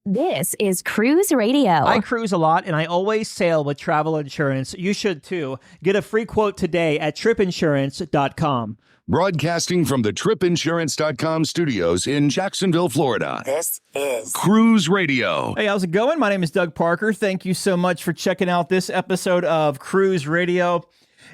This is Cruise Radio. I cruise a lot, and I always sail with travel insurance. You should too. Get a free quote today at tripinsurance.com. Broadcasting from the tripinsurance.com studios in Jacksonville, Florida. This is Cruise Radio. Hey, how's it going? My name is Doug Parker. Thank you so much for checking out this episode of Cruise Radio.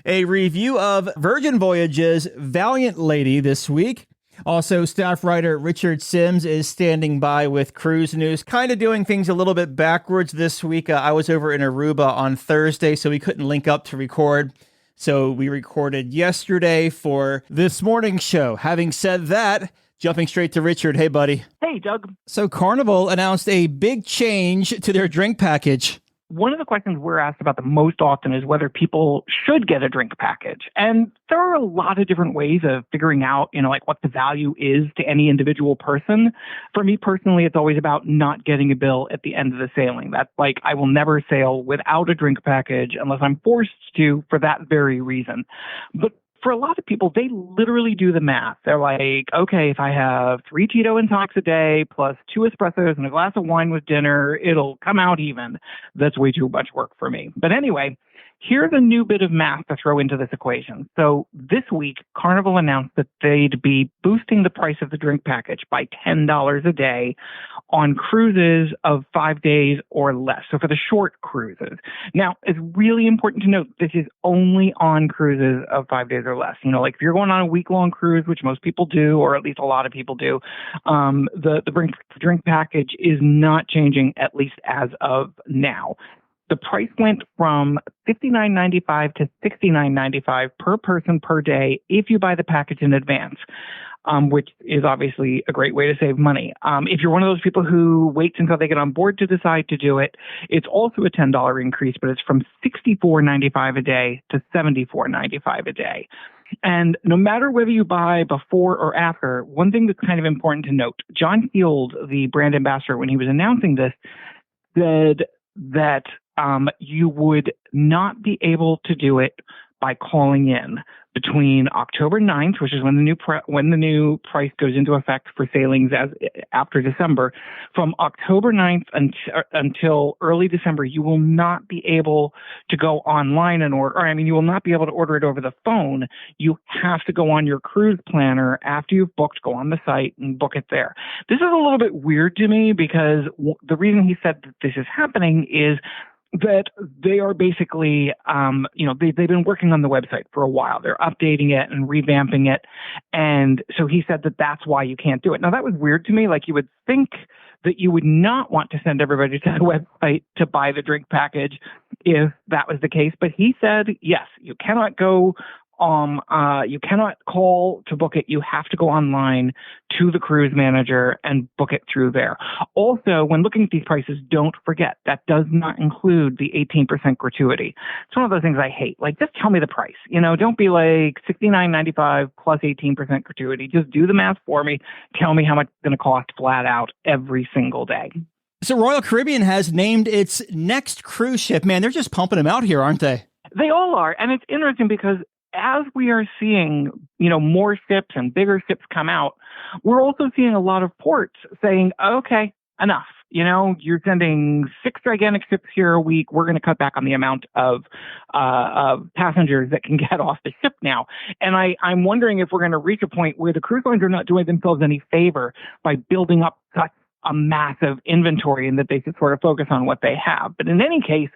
A review of Virgin Voyages' Valiant Lady this week. Also, staff writer Richard Sims is standing by with cruise news, kind of doing things a little bit backwards this week. I was over in Aruba on Thursday, so we couldn't link up to record. So we recorded yesterday for this morning's show. Having said that, jumping straight to Richard. Hey, buddy. Hey, Doug. So Carnival announced a big change to their drink package. One of the questions we're asked about the most often is whether people should get a drink package. And there are a lot of different ways of figuring out, like what the value is to any individual person. For me personally, it's always about not getting a bill at the end of the sailing. That's like, I will never sail without a drink package unless I'm forced to for that very reason. But for a lot of people, they literally do the math. They're like, okay, if I have 3 Tito and Tox a day plus 2 espressos and a glass of wine with dinner, it'll come out even. That's way too much work for me. But anyway, here's a new bit of math to throw into this equation. So this week, Carnival announced that they'd be boosting the price of the drink package by $10 a day on cruises of 5 days or less. So for the short cruises. Now, it's really important to note this is only on cruises of 5 days or less. Like if you're going on a week-long cruise, which most people do, or at least a lot of people do, the drink package is not changing, at least as of now. The price went from $59.95 to $69.95 per person per day if you buy the package in advance, which is obviously a great way to save money. If you're one of those people who waits until they get on board to decide to do it, it's also a $10 increase, but it's from $64.95 a day to $74.95 a day. And no matter whether you buy before or after, one thing that's kind of important to note, John Field, the brand ambassador, when he was announcing this, said that you would not be able to do it by calling in between October 9th, which is when the new price goes into effect for sailings after December. From October 9th until early December, you will not be able to go online and order. You will not be able to order it over the phone. You have to go on your cruise planner after you've booked, go on the site and book it there. This is a little bit weird to me because the reason he said that this is happening is that they are basically, they've been working on the website for a while. They're updating it and revamping it. And so he said that that's why you can't do it. Now, that was weird to me. Like, you would think that you would not want to send everybody to the website to buy the drink package if that was the case. But he said, yes, you cannot go you cannot call to book it. You have to go online to the cruise manager and book it through there. Also, when looking at these prices, don't forget that does not include the 18% gratuity. It's one of those things I hate. Like, just tell me the price. Don't be like $69.95 plus 18% gratuity. Just do the math for me. Tell me how much it's going to cost flat out every single day. So Royal Caribbean has named its next cruise ship. Man, they're just pumping them out here, aren't they? They all are. And it's interesting because as we are seeing, more ships and bigger ships come out, we're also seeing a lot of ports saying, okay, enough. You're sending 6 gigantic ships here a week. We're going to cut back on the amount of passengers that can get off the ship now. And I'm wondering if we're going to reach a point where the cruise lines are not doing themselves any favor by building up such a massive inventory and that they should sort of focus on what they have. But in any case,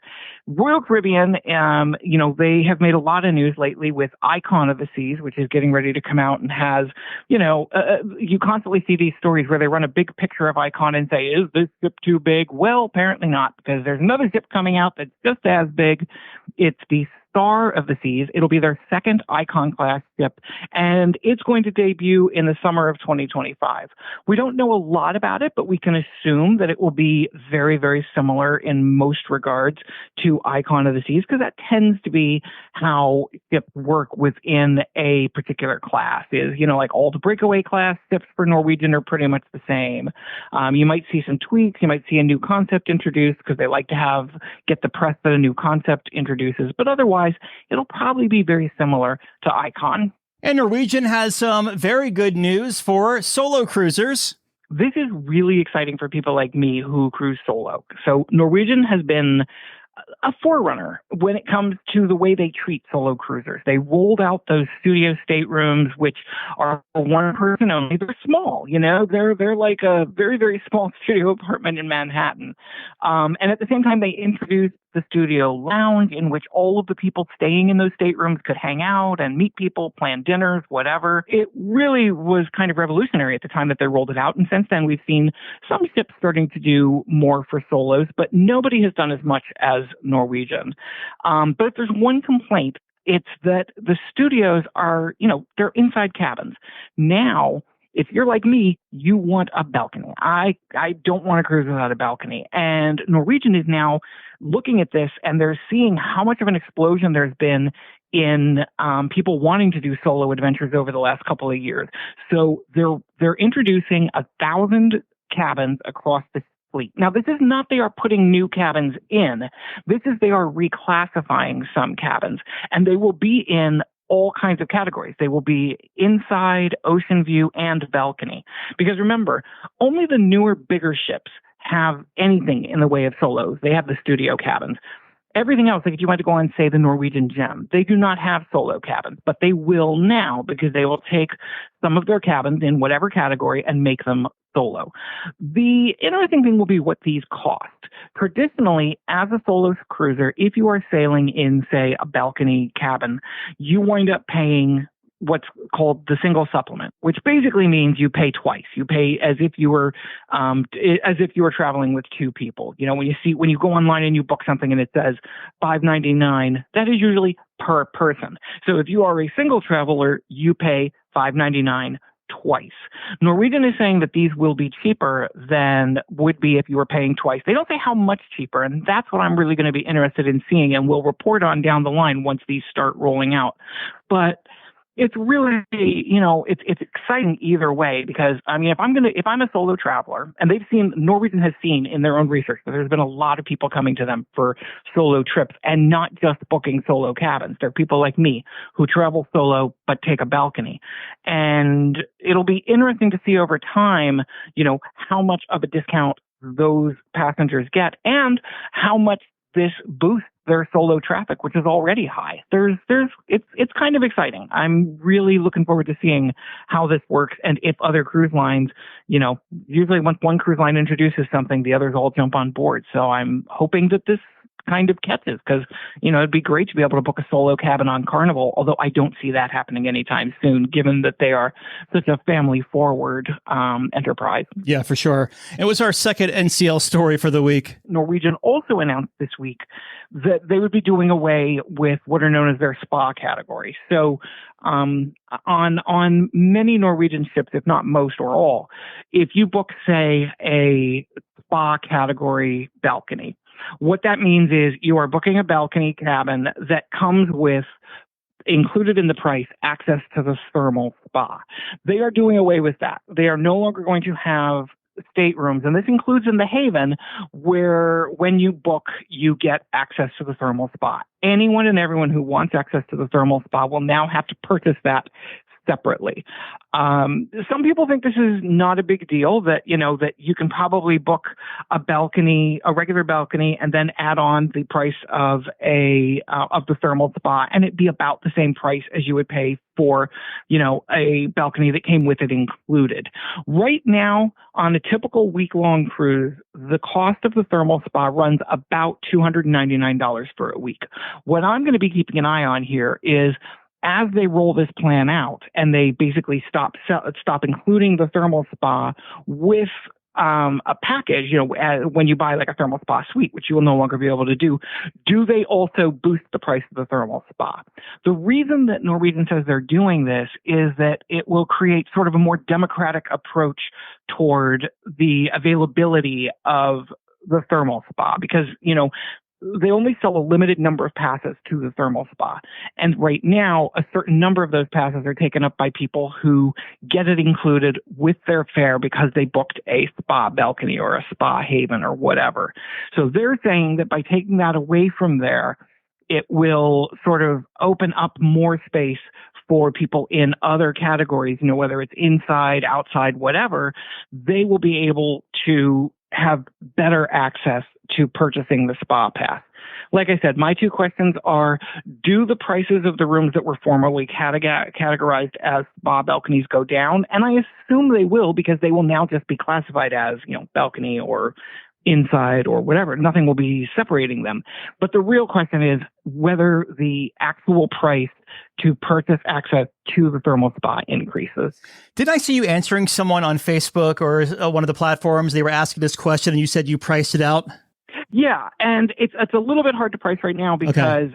Royal Caribbean, they have made a lot of news lately with Icon of the Seas, which is getting ready to come out and has, you constantly see these stories where they run a big picture of Icon and say, is this ship too big? Well, apparently not, because there's another ship coming out that's just as big. It's the Star of the Seas. It'll be their second Icon-class ship, and it's going to debut in the summer of 2025. We don't know a lot about it, but we can assume that it will be very, very similar in most regards to Icon of the Seas, because that tends to be how ships work within a particular class. Is, like all the breakaway class ships for Norwegian are pretty much the same. You might see some tweaks. You might see a new concept introduced because they like to get the press that a new concept introduces, but otherwise, it'll probably be very similar to Icon. And Norwegian has some very good news for solo cruisers. This is really exciting for people like me who cruise solo. So Norwegian has been a forerunner when it comes to the way they treat solo cruisers. They rolled out those studio staterooms, which are for one person only. They're small, they're like a very, very small studio apartment in Manhattan. And at the same time, they introduced the studio lounge, in which all of the people staying in those staterooms could hang out and meet people, plan dinners, whatever. It really was kind of revolutionary at the time that they rolled it out. And since then, we've seen some ships starting to do more for solos, but nobody has done as much as Norwegian. But if there's one complaint, it's that the studios are, they're inside cabins. Now, if you're like me, you want a balcony. I don't want to cruise without a balcony. And Norwegian is now looking at this, and they're seeing how much of an explosion there's been in people wanting to do solo adventures over the last couple of years. So they're introducing 1,000 cabins across the fleet. Now, this is not they are putting new cabins in. This is they are reclassifying some cabins, and they will be in all kinds of categories. They will be inside, ocean view, and balcony. Because remember, only the newer, bigger ships have anything in the way of solos. They have the studio cabins. Everything else, like if you want to go on, say, the Norwegian Gem, they do not have solo cabins, but they will now, because they will take some of their cabins in whatever category and make them solo. The interesting thing will be what these cost. Traditionally, as a solo cruiser, if you are sailing in, say, a balcony cabin, you wind up paying what's called the single supplement, which basically means you pay twice. You pay as if you were traveling with two people. When you go online and you book something and it says $5.99, that is usually per person. So if you are a single traveler, you pay $5.99 twice. Norwegian is saying that these will be cheaper than would be if you were paying twice. They don't say how much cheaper, and that's what I'm really going to be interested in seeing, and we'll report on down the line once these start rolling out. But it's really, it's exciting either way, because if I'm a solo traveler, and Norwegian has seen in their own research that there's been a lot of people coming to them for solo trips and not just booking solo cabins. There are people like me who travel solo but take a balcony. And it'll be interesting to see over time, how much of a discount those passengers get and how much this boosts their solo traffic, which is already high. It's kind of exciting. I'm really looking forward to seeing how this works, and if other cruise lines, usually once one cruise line introduces something, the others all jump on board. So I'm hoping that this kind of catches, because it'd be great to be able to book a solo cabin on Carnival, although I don't see that happening anytime soon, given that they are such a family forward enterprise. Yeah, for sure. It was our second NCL story for the week. Norwegian also announced this week that they would be doing away with what are known as their spa category. So on many Norwegian ships, if not most or all, if you book, say, a spa category balcony, what that means is you are booking a balcony cabin that comes with, included in the price, access to the thermal spa. They are doing away with that. They are no longer going to have staterooms, and this includes in the Haven, where when you book, you get access to the thermal spa. Anyone and everyone who wants access to the thermal spa will now have to purchase that separately. Some people think this is not a big deal, that you can probably book a regular balcony, and then add on the price of the thermal spa, and it'd be about the same price as you would pay for, a balcony that came with it included. Right now, on a typical week-long cruise, the cost of the thermal spa runs about $299 for a week. What I'm going to be keeping an eye on here is, as they roll this plan out and they basically stop including the thermal spa with a package, when you buy like a thermal spa suite, which you will no longer be able to do they also boost the price of the thermal spa? The reason that Norwegian says they're doing this is that it will create sort of a more democratic approach toward the availability of the thermal spa, because, they only sell a limited number of passes to the thermal spa. And right now, a certain number of those passes are taken up by people who get it included with their fare because they booked a spa balcony or a spa haven or whatever. So they're saying that by taking that away from there, it will sort of open up more space for people in other categories, whether it's inside, outside, whatever, they will be able to have better access to purchasing the spa pass. Like I said, my two questions are, do the prices of the rooms that were formerly categorized as spa balconies go down? And I assume they will, because they will now just be classified as, balcony or inside or whatever. Nothing will be separating them. But the real question is whether the actual price to purchase access to the thermal spa increases. Did I see you answering someone on Facebook or one of the platforms? They were asking this question and you said you priced it out? Yeah, and it's a little bit hard to price right now because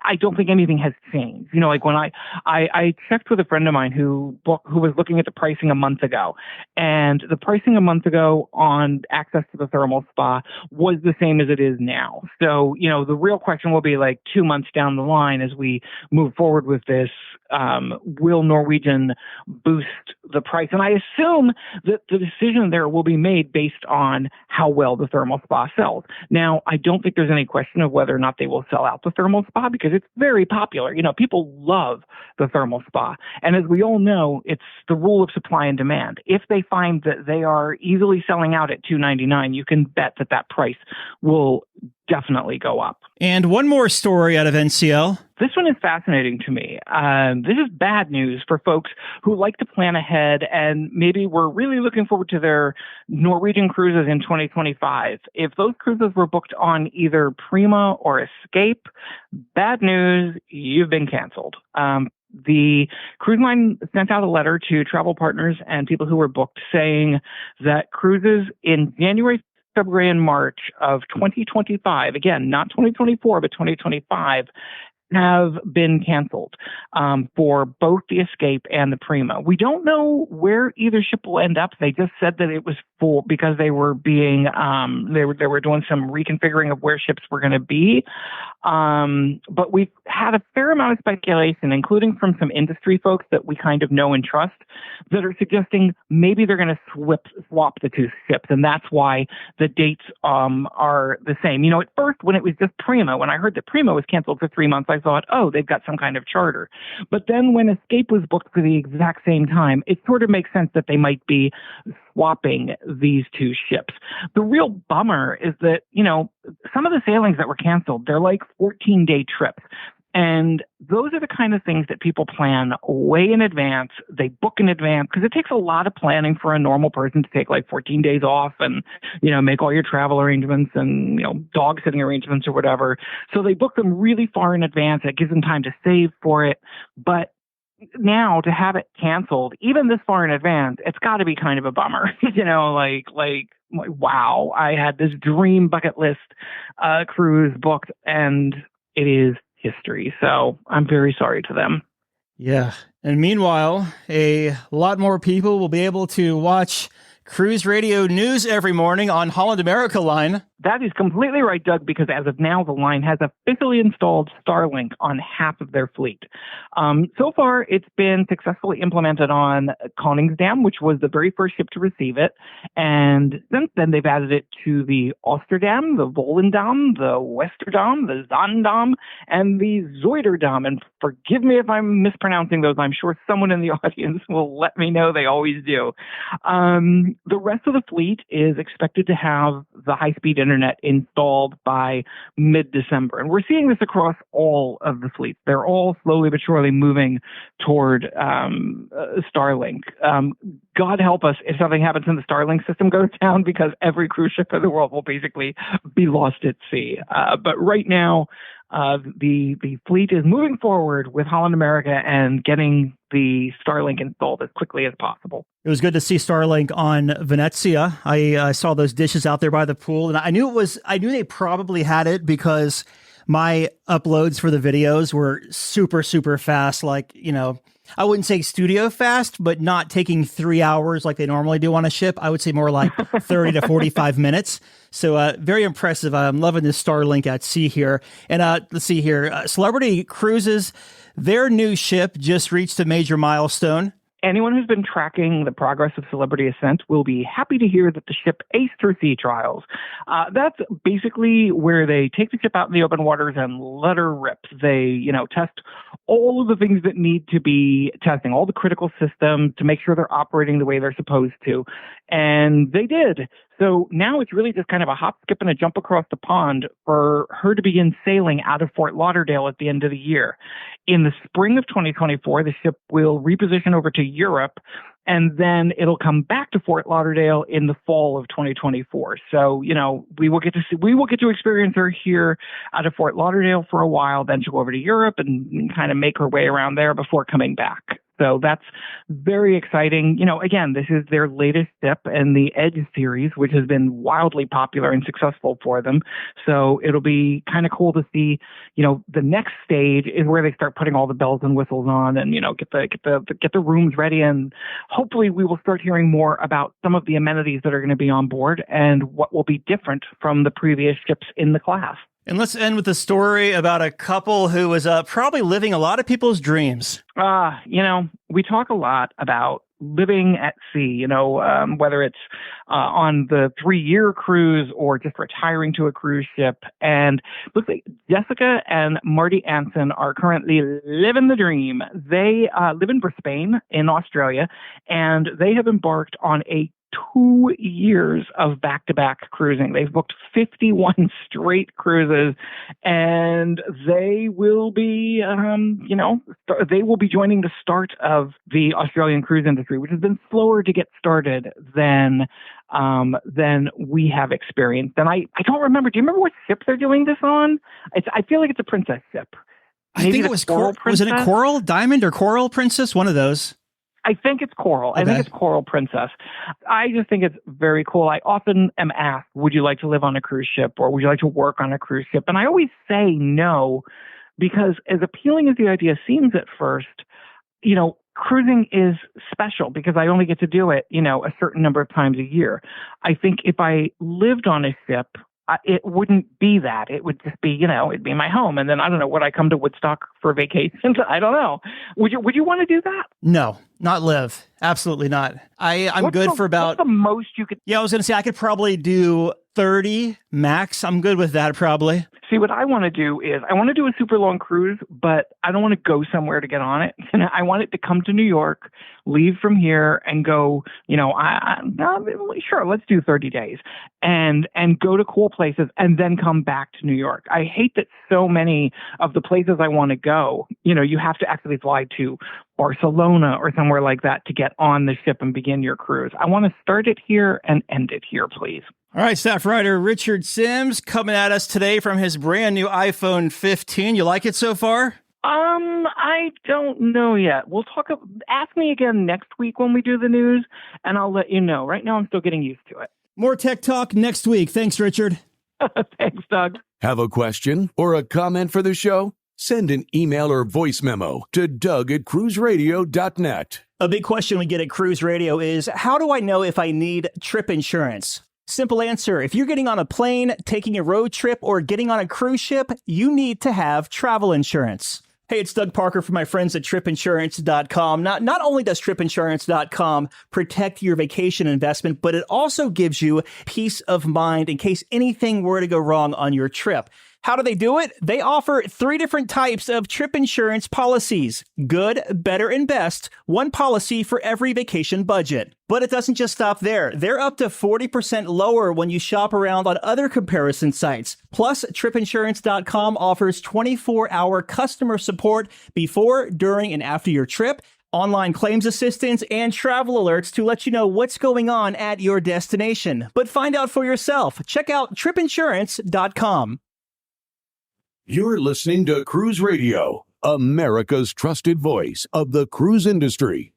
I don't think anything has changed. Like when I checked with a friend of mine who was looking at the pricing a month ago, and the pricing a month ago on access to the thermal spa was the same as it is now. So, the real question will be like 2 months down the line as we move forward with this, will Norwegian boost the price? And I assume that the decision there will be made based on how well the thermal spa sells. Now, I don't think there's any question of whether or not they will sell out the thermal spa, because it's very popular. People love the thermal spa. And as we all know, it's the rule of supply and demand. If they find that they are easily selling out at $299, you can bet that price will definitely go up. And one more story out of NCL. This one is fascinating to me. This is bad news for folks who like to plan ahead and maybe were really looking forward to their Norwegian cruises in 2025. If those cruises were booked on either Prima or Escape, bad news, you've been canceled. The cruise line sent out a letter to travel partners and people who were booked saying that cruises in January, February, and March of 2025, again, not 2024, but 2025, have been canceled for both the Escape and the Prima. We don't know where either ship will end up. They just said that it was full because they were being they were doing some reconfiguring of where ships were going to be. But we've had a fair amount of speculation, including from some industry folks that we kind of know and trust, that are suggesting maybe they're going to swap the two ships, and that's why the dates are the same. At first, when it was just Prima, when I heard that Prima was canceled for 3 months, I thought, oh, they've got some kind of charter. But then when Escape was booked for the exact same time, it sort of makes sense that they might be swapping these two ships. The real bummer is that, some of the sailings that were canceled, they're like 14-day trips. And those are the kind of things that people plan way in advance. They book in advance because it takes a lot of planning for a normal person to take like 14 days off and, make all your travel arrangements and, dog sitting arrangements or whatever. So they book them really far in advance. It gives them time to save for it. But now to have it canceled, even this far in advance, it's got to be kind of a bummer, like, wow, I had this dream bucket list cruise booked and it is history. So I'm very sorry to them. Yeah. And meanwhile, a lot more people will be able to watch Cruise Radio News every morning on Holland America Line. That is completely right, Doug, because as of now, the line has officially installed Starlink on half of their fleet. So far, it's been successfully implemented on Koningsdam, which was the very first ship to receive it. And since then, they've added it to the Osterdam, the Volendam, the Westerdam, the Zaandam, and the Zuiderdam. And forgive me if I'm mispronouncing those. I'm sure someone in the audience will let me know. They always do. The rest of the fleet is expected to have the high-speed internet installed by mid-December. And we're seeing this across all of the fleets. They're all slowly but surely moving toward Starlink. God help us if something happens and the Starlink system goes down, because every cruise ship in the world will basically be lost at sea. But right now, the fleet is moving forward with Holland America and getting the Starlink installed as quickly as possible. It was good to see Starlink on Venezia. I saw those dishes out there by the pool, and I knew they probably had it because my uploads for the videos were super, super fast. Like, I wouldn't say studio fast, but not taking 3 hours like they normally do on a ship. I would say more like 30 to 45 minutes. So very impressive. I'm loving this Starlink at sea here. And let's see here. Celebrity Cruises, their new ship just reached a major milestone. anyone who's been tracking the progress of Celebrity Ascent will be happy to hear that the ship aced her sea trials. That's basically where they take the ship out in the open waters and let her rip. They, test all of the things that need to be testing, all the critical systems to make sure they're operating the way they're supposed to. And they did. So now it's really just kind of a hop, skip, and a jump across the pond for her to begin sailing out of Fort Lauderdale at the end of the year. In the spring of 2024, the ship will reposition over to Europe, and then it'll come back to Fort Lauderdale in the fall of 2024. So, we will get to experience her here out of Fort Lauderdale for a while. Then she'll go over to Europe and kind of make her way around there before coming back. So that's very exciting. Again, this is their latest step in the Edge series, which has been wildly popular and successful for them. So it'll be kind of cool to see, the next stage is where they start putting all the bells and whistles on and, get the rooms ready. And hopefully we will start hearing more about some of the amenities that are going to be on board and what will be different from the previous ships in the class. And let's end with a story about a couple who was probably living a lot of people's dreams. We talk a lot about living at sea, whether it's on the 3-year cruise or just retiring to a cruise ship. And it looks like Jessica and Marty Anson are currently living the dream. They live in Brisbane in Australia, and they have embarked on a 2 years of back-to-back cruising. They've booked 51 straight cruises, and they will be, they will be joining the start of the Australian cruise industry, which has been slower to get started than we have experienced. And I don't remember. Do you remember what ship they're doing this on? I feel like it's a princess ship. I think it was Coral. Was it a Coral, Diamond, or Coral Princess? One of those. I think it's Coral. Okay. I think it's Coral Princess. I just think it's very cool. I often am asked, would you like to live on a cruise ship or would you like to work on a cruise ship? And I always say no, because as appealing as the idea seems at first, cruising is special because I only get to do it, a certain number of times a year. I think if I lived on a ship, it wouldn't be that. It would just be, it'd be my home. And then I don't know, would I come to Woodstock for vacations? I don't know. Would you want to do that? No, not live. Absolutely not. I'm good for about... What's the most you could... Yeah, I was going to say I could probably do 30 max. I'm good with that probably. See, what I want to do is I want to do a super long cruise, but I don't want to go somewhere to get on it. I want it to come to New York, leave from here and go, sure, let's do 30 days and go to cool places and then come back to New York. I hate that so many of the places I want to go, you have to actually fly to Barcelona or somewhere like that to get on the ship and begin your cruise. I want to start it here and end it here, please. All right, staff writer Richard Sims coming at us today from his brand new iPhone 15. You like it so far? I don't know yet. We'll talk. Ask me again next week when we do the news, and I'll let you know. Right now, I'm still getting used to it. More tech talk next week. Thanks, Richard. Thanks, Doug. Have a question or a comment for the show? Send an email or voice memo to doug@cruiseradio.net. A big question we get at Cruise Radio is, how do I know if I need trip insurance? Simple answer. If you're getting on a plane, taking a road trip, or getting on a cruise ship, you need to have travel insurance. Hey, it's Doug Parker from my friends at tripinsurance.com. Not only does tripinsurance.com protect your vacation investment, but it also gives you peace of mind in case anything were to go wrong on your trip. How do they do it? They offer 3 different types of trip insurance policies. Good, better, and best. One policy for every vacation budget. But it doesn't just stop there. They're up to 40% lower when you shop around on other comparison sites. Plus, tripinsurance.com offers 24-hour customer support before, during, and after your trip, online claims assistance, and travel alerts to let you know what's going on at your destination. But find out for yourself. Check out tripinsurance.com. You're listening to Cruise Radio, America's trusted voice of the cruise industry.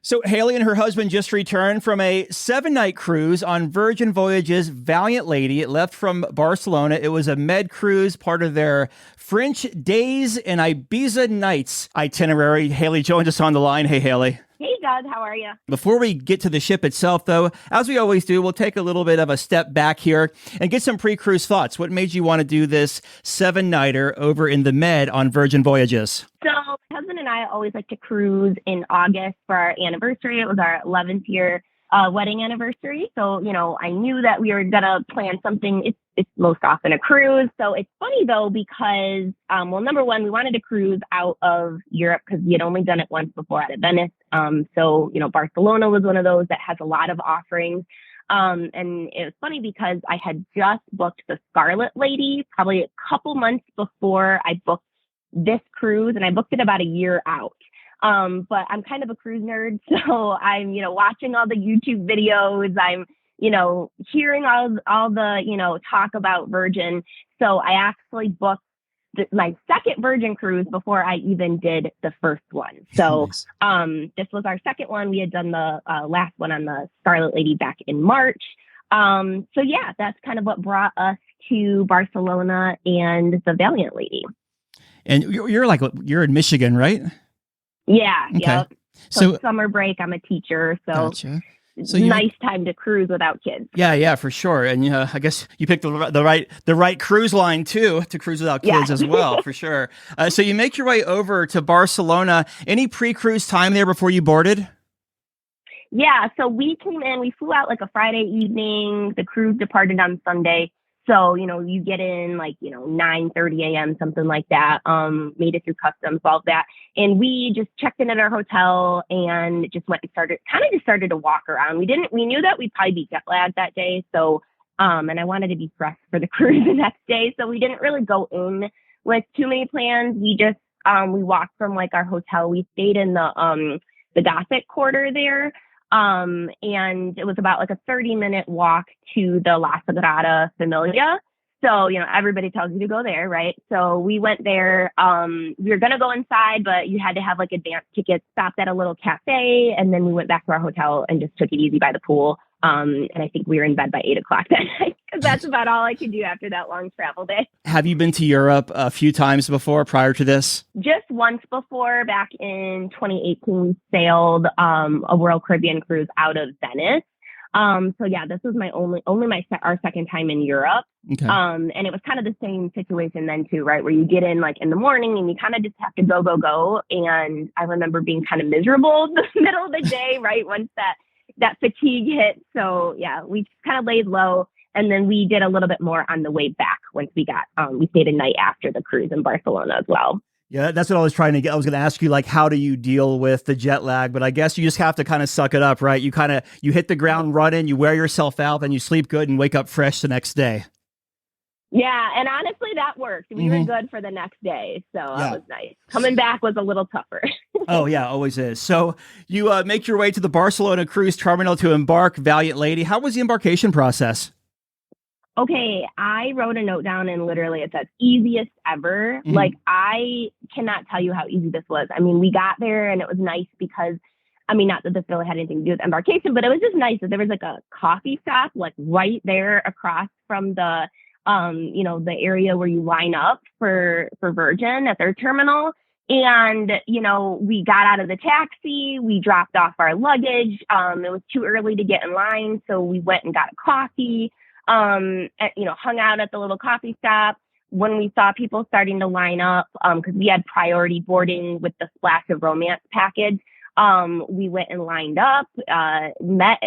So Haley and her husband just returned from a 7-night cruise on Virgin Voyages Valiant Lady. It left from Barcelona. It was a med cruise, part of their French Days and Ibiza Nights itinerary. Haley joins us on the line. Hey, Haley. Hey, Doug. How are you? Before we get to the ship itself, though, as we always do, we'll take a little bit of a step back here and get some pre-cruise thoughts. What made you want to do this 7-nighter over in the Med on Virgin Voyages? So husband and I always like to cruise in August for our anniversary. It was our 11th year wedding anniversary. So, I knew that we were going to plan something. It's most often a cruise. So it's funny though, because, number one, we wanted to cruise out of Europe because we had only done it once before out of Venice. So, Barcelona was one of those that has a lot of offerings. And it was funny because I had just booked the Scarlet Lady probably a couple months before I booked this cruise, and I booked it about a year out. But I'm kind of a cruise nerd, so I'm, watching all the YouTube videos. I'm, hearing all the, talk about Virgin. So I actually booked my second Virgin cruise before I even did the first one. So Nice. This was our second one. We had done the last one on the Scarlet Lady back in March. So yeah, that's kind of what brought us to Barcelona and the Valiant Lady. And you're in Michigan, right? Yeah. Okay. Yep. So So summer break, I'm a teacher, so gotcha. it's So you nice time to cruise without kids. Yeah, for sure. And I guess you picked the right cruise line too to cruise without kids Yeah. as well, for sure. So you make your way over to Barcelona. Any pre-cruise time there before you boarded? Yeah, so we came in, we flew out like a Friday evening. The cruise departed on Sunday. So, you get in like, 9:30 a.m., something like that. Made it through customs, all of that. And we just checked in at our hotel and just went and started to walk around. We knew that we'd probably be jet lagged that day. So, and I wanted to be fresh for the cruise the next day. So we didn't really go in with too many plans. We just, we walked from like our hotel. We stayed in the Gothic quarter there. And it was about like a 30-minute walk to the La Sagrada Familia. So, everybody tells you to go there, right? So we went there. We were going to go inside, but you had to have like advance tickets, stopped at a little cafe. And then we went back to our hotel and just took it easy by the pool. And I think we were in bed by 8 o'clock that night because that's about all I could do after that long travel day. Have you been to Europe a few times before prior to this? Just once before, back in 2018, we sailed a Royal Caribbean cruise out of Venice. So yeah, this was our second time in Europe. Okay. And it was kind of the same situation then too, right? Where you get in like in the morning and you kind of just have to go. And I remember being kind of miserable the middle of the day, right? Once that fatigue hit. So yeah, we kind of laid low. And then we did a little bit more on the way back once we stayed a night after the cruise in Barcelona as well. Yeah, that's what I was trying to get. I was going to ask you, like, how do you deal with the jet lag? But I guess you just have to kind of suck it up, right? You hit the ground running, you wear yourself out, then you sleep good and wake up fresh the next day. Yeah, and honestly, that worked. We were good for the next day, so that was nice. Coming back was a little tougher. Oh, yeah, always is. So you make your way to the Barcelona cruise terminal to embark Valiant Lady. How was the embarkation process? Okay, I wrote a note down and literally it says easiest ever. Mhm. Like, I cannot tell you how easy this was. I mean, we got there and it was nice because, not that this really had anything to do with embarkation, but it was just nice that there was like a coffee shop like right there across from the, the area where you line up for Virgin at their terminal. And, we got out of the taxi, we dropped off our luggage. It was too early to get in line. So we went and got a coffee. Hung out at the little coffee shop. When we saw people starting to line up, because we had priority boarding with the Splash of Romance package, we went and lined up, met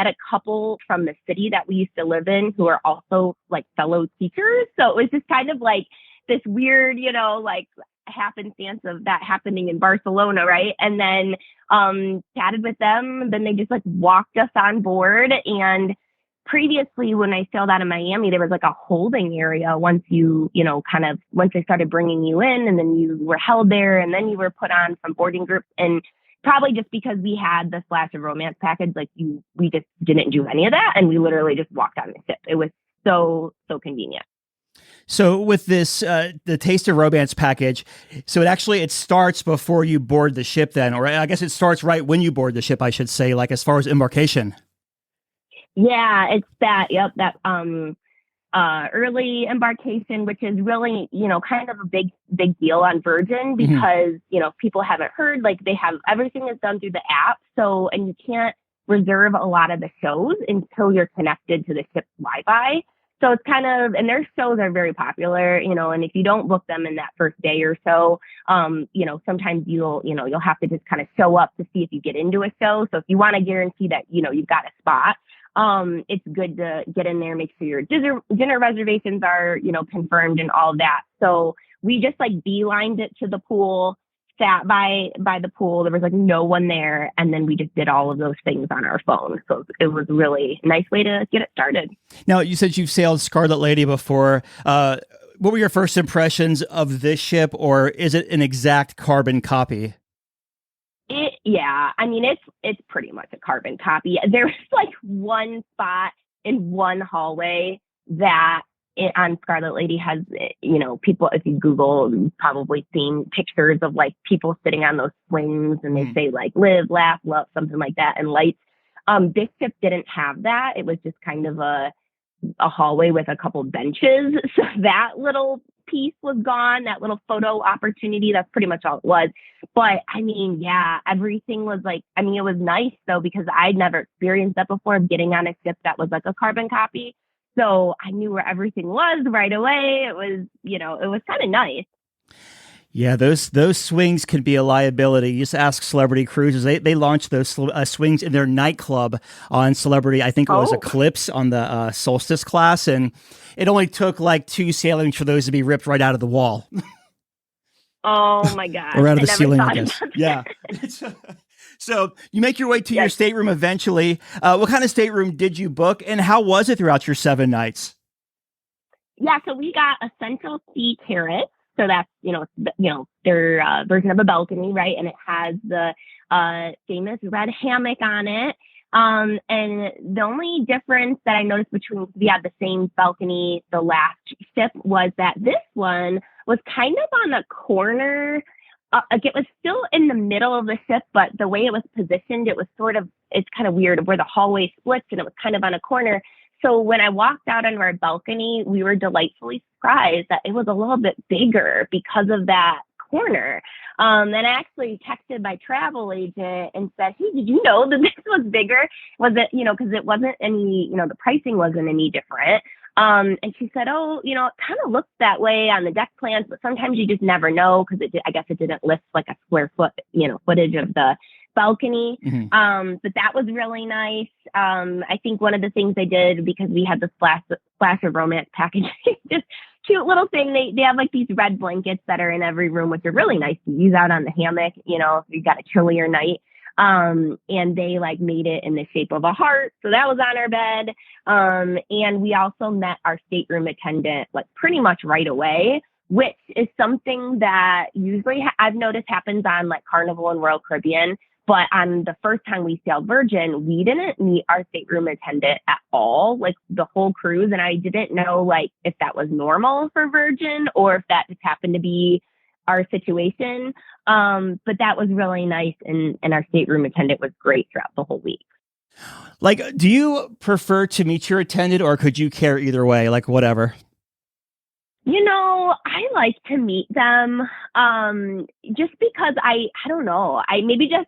a couple from the city that we used to live in who are also like fellow teachers. So it was just kind of like this weird, happenstance of that happening in Barcelona, right? And then chatted with them. Then they just like walked us on board. And previously, when I sailed out of Miami, there was like a holding area once once they started bringing you in, and then you were held there, and then you were put on some boarding groups. And probably just because we had the Splash of Romance package, we just didn't do any of that, and we literally just walked on the ship. It was so convenient. So with this, the Taste of Romance package, so it starts before you board the ship then, or I guess it starts right when you board the ship, I should say, like as far as embarkation. Yeah, it's that, that early embarkation, which is really, kind of a big deal on Virgin because, people haven't heard, like everything is done through the app. So, and you can't reserve a lot of the shows until you're connected to the ship's Wi-Fi. So it's kind of, and their shows are very popular, and if you don't book them in that first day or so, sometimes you'll have to just kind of show up to see if you get into a show. So if you want to guarantee that, you've got a spot, it's good to get in there, make sure your dinner reservations are, confirmed and all of that. So we just like beelined it to the pool, sat by the pool. There was like no one there. And then we just did all of those things on our phone. So it was really a nice way to get it started. Now, you said you've sailed Scarlet Lady before. What were your first impressions of this ship, or is it an exact carbon copy? Yeah, I mean, it's pretty much a carbon copy. There's like one spot in one hallway that on Scarlet Lady has, people, if you Google, you've probably seen pictures of like people sitting on those swings and they say like live, laugh, love, something like that, and lights. This ship didn't have that. It was just kind of a hallway with a couple benches. So that little piece was gone, that little photo opportunity. That's pretty much all it was. But I mean, yeah, everything was like, it was nice though, because I'd never experienced that before, of getting on a ship that was like a carbon copy. So I knew where everything was right away. It was, it was kind of nice. Yeah, those swings can be a liability. You just ask Celebrity Cruises. They launched those swings in their nightclub on Celebrity. I think it was Eclipse on the Solstice class. And it only took like 2 sailings for those to be ripped right out of the wall. Oh, my God. Or out of the ceiling, I guess. Yeah. So you make your way to your stateroom eventually. What kind of stateroom did you book, and how was it throughout your 7 nights? Yeah, so we got a central sea terrace. So that's, their version of a balcony, right? And it has the famous red hammock on it. And the only difference that I noticed between, we had the same balcony the last ship, was that this one was kind of on a corner. Like it was still in the middle of the ship, but the way it was positioned, it's kind of weird where the hallway splits, and it was kind of on a corner. So when I walked out on our balcony, we were delightfully surprised that it was a little bit bigger because of that corner. And I actually texted my travel agent and said, hey, did you know that this was bigger? Was it, because it wasn't any, the pricing wasn't any different. And she said, oh, it kind of looked that way on the deck plans, but sometimes you just never know, because I guess it didn't list like a square foot, footage of the balcony. Mm-hmm. But that was really nice. I think one of the things they did, because we had the splash of romance package, just cute little thing. They have like these red blankets that are in every room, which are really nice to use out on the hammock, if you got a chillier night. And they like made it in the shape of a heart. So that was on our bed. And we also met our stateroom attendant like pretty much right away, which is something that usually I've noticed happens on like Carnival and Royal Caribbean. But on the first time we sailed Virgin, we didn't meet our stateroom attendant at all, like the whole cruise. And I didn't know like if that was normal for Virgin or if that just happened to be our situation. But that was really nice. And our stateroom attendant was great throughout the whole week. Like, do you prefer to meet your attendant, or could you care either way? Like, whatever. I like to meet them, just because I don't know.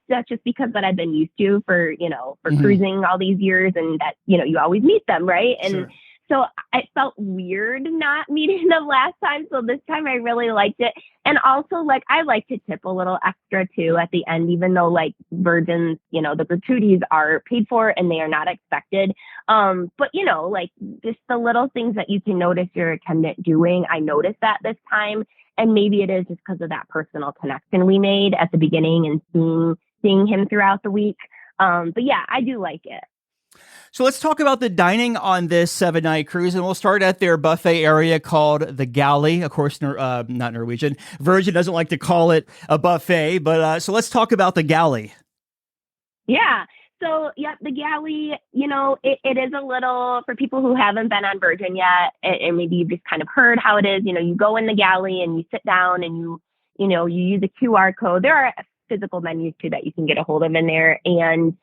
That's just because that I've been used to for mm-hmm. cruising all these years, and that, you always meet them. Right. And sure. So it felt weird not meeting them last time. So this time I really liked it. And also, like, I like to tip a little extra too at the end, even though like Virgin's, the gratuities are paid for and they are not expected. But like just the little things that you can notice your attendant doing, I noticed that this time. And maybe it is just because of that personal connection we made at the beginning and seeing him throughout the week. But yeah, I do like it. So let's talk about the dining on this 7-night cruise, and we'll start at their buffet area called the Galley. Of course, not Norwegian. Virgin doesn't like to call it a buffet, but so let's talk about the Galley. Yeah. So, yeah, the Galley, it is a little, for people who haven't been on Virgin yet, and maybe you've just kind of heard how it is, you go in the Galley and you sit down and you use a QR code. There are physical menus too that you can get a hold of in there. And,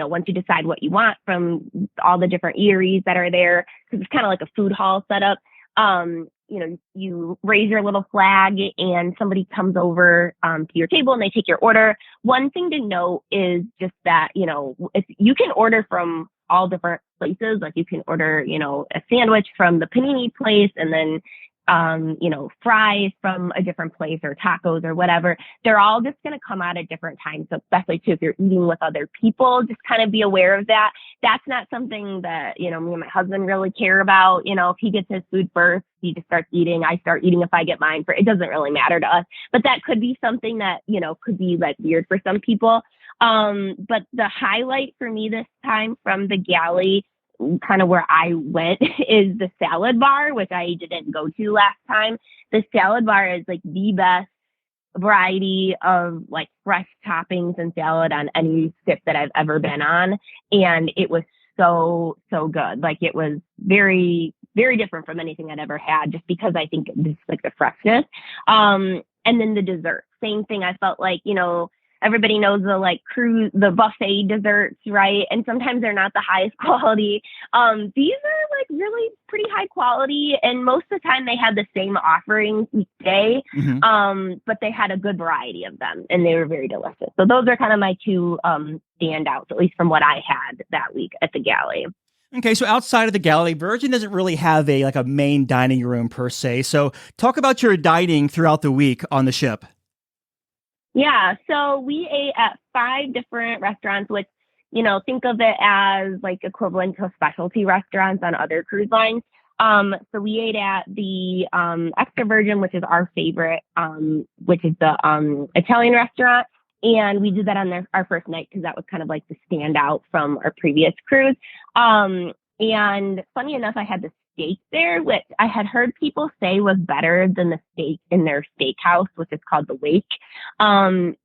once you decide what you want from all the different eateries that are there, because it's kind of like a food hall setup, you raise your little flag and somebody comes over to your table and they take your order. One thing to note is just that, if you can order from all different places, like you can order, a sandwich from the panini place and then fries from a different place or tacos or whatever. They're all just going to come out at different times. So especially too, if you're eating with other people, just kind of be aware of that. That's not something that, me and my husband really care about. If he gets his food first, he just starts eating. I start eating if I get mine. It doesn't really matter to us. But that could be something that, could be like weird for some people. But the highlight for me this time from the galley, kind of where I went, is the salad bar, which I didn't go to last time. The salad bar is like the best variety of like fresh toppings and salad on any skip that I've ever been on. And it was so good. Like it was very, very different from anything I'd ever had, just because I think it's like the freshness. And then the dessert, same thing. I felt like, everybody knows the buffet desserts, right? And sometimes they're not the highest quality. These are like really pretty high quality. And most of the time they had the same offerings each day. But they had a good variety of them and they were very delicious. So those are kind of my two standouts, at least from what I had that week at the galley. Okay, so outside of the galley, Virgin doesn't really have a main dining room per se. So talk about your dining throughout the week on the ship. Yeah, so we ate at 5 different restaurants, which, think of it as like equivalent to specialty restaurants on other cruise lines. So we ate at the Extra Virgin, which is our favorite, which is the Italian restaurant. And we did that on our first night because that was kind of like the standout from our previous cruise. And funny enough, I had the steak there, which I had heard people say was better than the steak in their steakhouse, which is called the Wake. And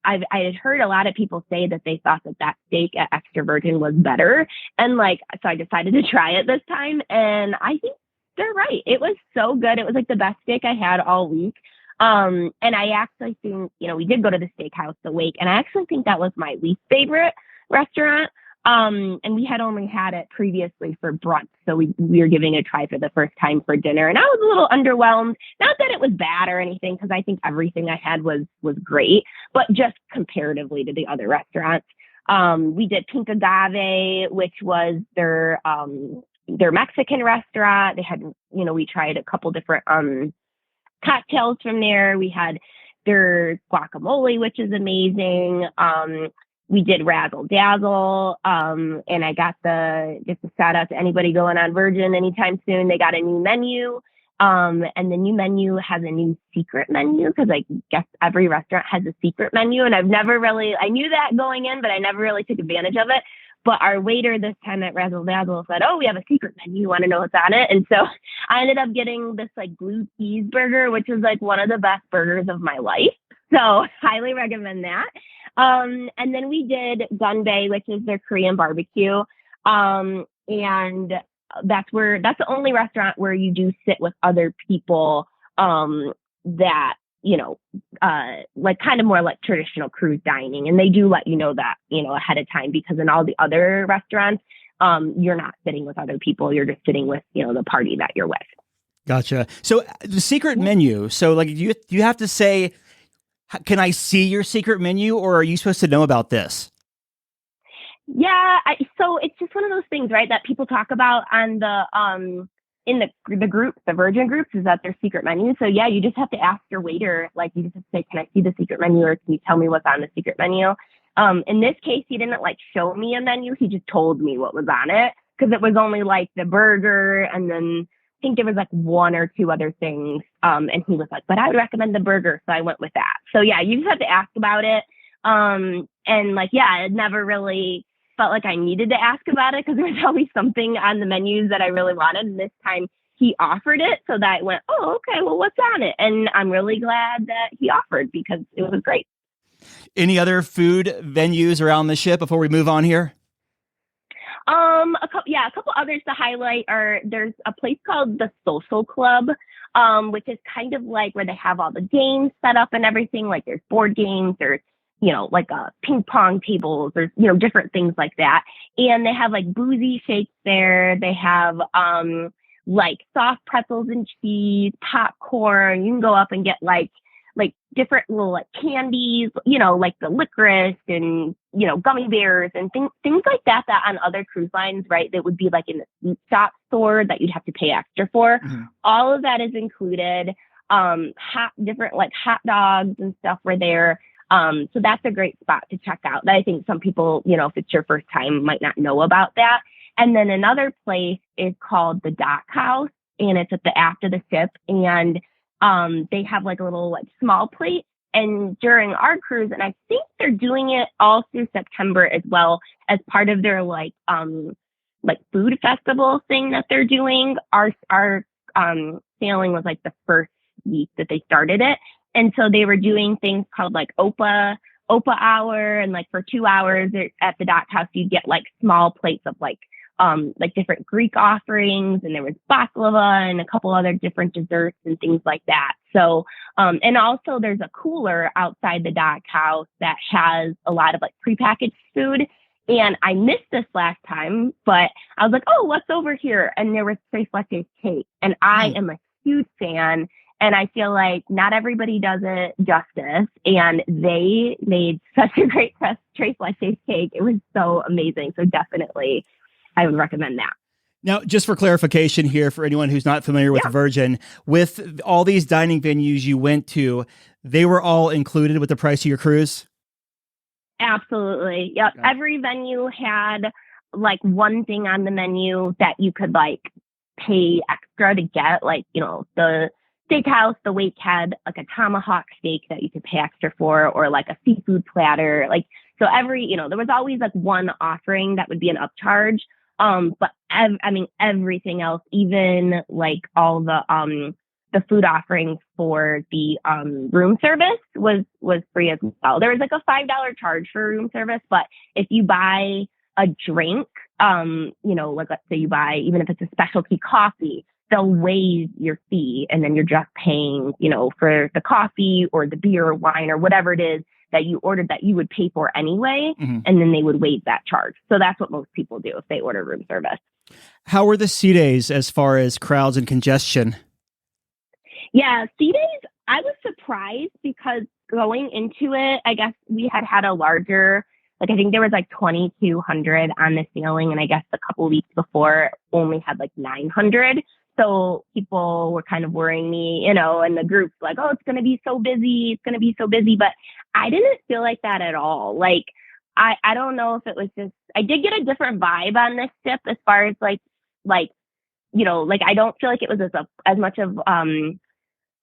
I had heard a lot of people say that they thought that steak at Extra Virgin was better. And so I decided to try it this time. And I think they're right. It was so good. It was like the best steak I had all week. And I actually think, we did go to the steakhouse, the Wake, and I actually think that was my least favorite restaurant. And we had only had it previously for brunch. So we were giving it a try for the first time for dinner. And I was a little underwhelmed. Not that it was bad or anything, because I think everything I had was great, but just comparatively to the other restaurants. We did Pink Agave, which was their Mexican restaurant. They had, we tried a couple different cocktails from there. We had their guacamole, which is amazing. We did Razzle Dazzle, and I got just a shout out to anybody going on Virgin anytime soon. They got a new menu, and the new menu has a new secret menu, because I guess every restaurant has a secret menu, and I knew that going in, but I never really took advantage of it. But our waiter this time at Razzle Dazzle said, "Oh, we have a secret menu. You want to know what's on it?" And so I ended up getting this like blue cheeseburger, which was like one of the best burgers of my life. So highly recommend that. And then we did Gunbae, which is their Korean barbecue. And that's the only restaurant where you do sit with other people, that, like kind of more like traditional cruise dining. And they do let you know that, ahead of time, because in all the other restaurants, you're not sitting with other people. You're just sitting with, the party that you're with. Gotcha. So the secret menu. So like you have to say, can I see your secret menu, or are you supposed to know about this? Yeah. So it's just one of those things, right, that people talk about on in the group, the Virgin groups, is that their secret menu. So yeah, you just have to ask your waiter, like you just have to say, can I see the secret menu, or can you tell me what's on the secret menu? In this case, he didn't like show me a menu. He just told me what was on it, because it was only like the burger, and then I think there was like 1 or 2 other things. And he was like, but I would recommend the burger. So I went with that. So yeah, you just have to ask about it. And like, yeah, it never really felt like I needed to ask about it, because there was always something on the menus that I really wanted. And this time he offered it, so that I went, oh, okay, well, what's on it? And I'm really glad that he offered, because it was great. Any other food venues around the ship before we move on here? A couple others to highlight there's a place called the Social Club, which is kind of like where they have all the games set up and everything. Like there's board games, there's, like ping pong tables, there's, different things like that. And they have like boozy shakes there. They have, like soft pretzels and cheese, popcorn. You can go up and get like different little like candies, you know, like the licorice and, you know, gummy bears and things like that on other cruise lines, right, that would be like in the sweet shop store that you'd have to pay extra for. Mm-hmm. All of that is included. Different like hot dogs and stuff were there. So that's a great spot to check out. I think some people, you know, if it's your first time, might not know about that. And then another place is called the Dock House, and it's at the aft of the ship. And they have like a little like small plate. And during our cruise, and I think they're doing it all through September as well as part of their like food festival thing that they're doing. Our sailing was like the first week that they started it. And so they were doing things called like OPA hour. And like for 2 hours at the Dock House, you get like small plates of like different Greek offerings, and there was baklava and a couple other different desserts and things like that. So, and also there's a cooler outside the Dock House that has a lot of like prepackaged food. And I missed this last time, but I was like, oh, what's over here? And there was tres leches cake. And I am a huge fan. And I feel like not everybody does it justice. And they made such a great tres leches cake. It was so amazing. So definitely, I would recommend that. Now, just for clarification here, for anyone who's not familiar with Virgin, with all these dining venues you went to, they were all included with the price of your cruise? Absolutely. Yep. Got it. Every venue had like one thing on the menu that you could like pay extra to get, like, you know, the steakhouse, the wake had like a tomahawk steak that you could pay extra for, or like a seafood platter. Like, so there was always like one offering that would be an upcharge. But everything else, even like all the food offerings for the room service was free as well. There was like a $5 charge for room service, but if you buy a drink, like let's say you buy, even if it's a specialty coffee, they'll waive your fee, and then you're just paying, for the coffee or the beer or wine or whatever it is that you ordered that you would pay for anyway. Mm-hmm. And then they would waive that charge. So that's what most people do if they order room service. How were the sea days as far as crowds and congestion? Yeah, sea days, I was surprised because going into it, I guess we had a larger, I think there was like 2,200 on the sailing. And I guess a couple weeks before only had like 900. So people were kind of worrying me, and the group's like, oh, it's going to be so busy. It's going to be so busy. But I didn't feel like that at all. Like, I don't know if it was just, I did get a different vibe on this ship as far as I don't feel like it was as much of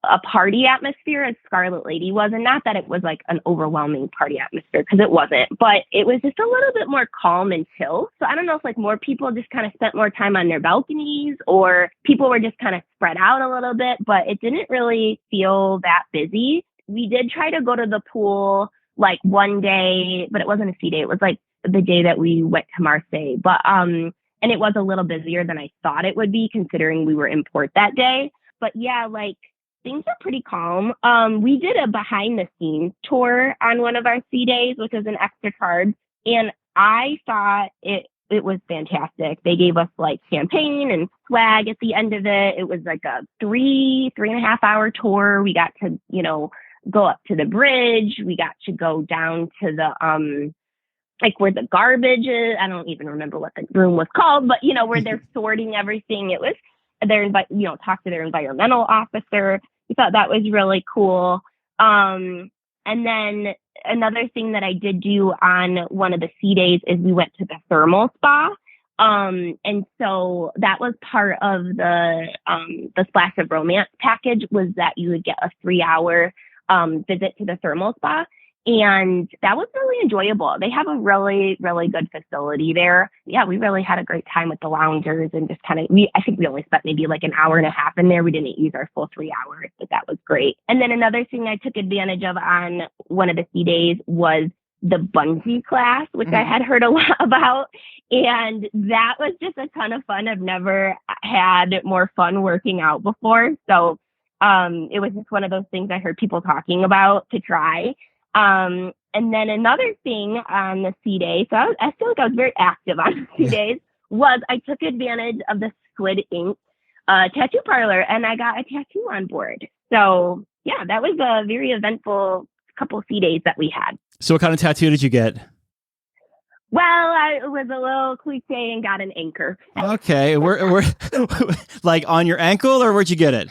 a party atmosphere as Scarlet Lady was. And not that it was like an overwhelming party atmosphere, because it wasn't, but it was just a little bit more calm and chill. So I don't know if like more people just kind of spent more time on their balconies, or people were just kind of spread out a little bit, but it didn't really feel that busy. We did try to go to the pool like one day, but it wasn't a sea day. It was like the day that we went to Marseille, but and it was a little busier than I thought it would be, considering we were in port that day. But yeah, like, things are pretty calm. We did a behind the scenes tour on one of our sea days, which is an extra charge. And I thought it was fantastic. They gave us like champagne and swag at the end of it. It was like a 3.5 hour tour. We got to, go up to the bridge. We got to go down to the, like where the garbage is. I don't even remember what the room was called, but where they're sorting everything. It was talk to their environmental officer. We thought that was really cool. And then another thing that I did do on one of the sea days is we went to the thermal spa. And so that was part of the Splash of Romance package, was that you would get a 3-hour visit to the thermal spa. And that was really enjoyable. They have a really, really good facility there. Yeah, we really had a great time with the loungers, and just kind of, I think we only spent maybe like an hour and a half in there. We didn't use our full 3 hours, but that was great. And then another thing I took advantage of on one of the sea days was the bungee class, which I had heard a lot about. And that was just a ton of fun. I've never had more fun working out before. So it was just one of those things I heard people talking about to try. And then another thing on the sea day, so I feel like I was very active on the sea days, was I took advantage of the squid ink tattoo parlor, and I got a tattoo on board. So yeah, that was a very eventful couple sea days that we had. So what kind of tattoo did you get? Well, I was a little cliche and got an anchor. Okay, we're like on your ankle, or where'd you get it?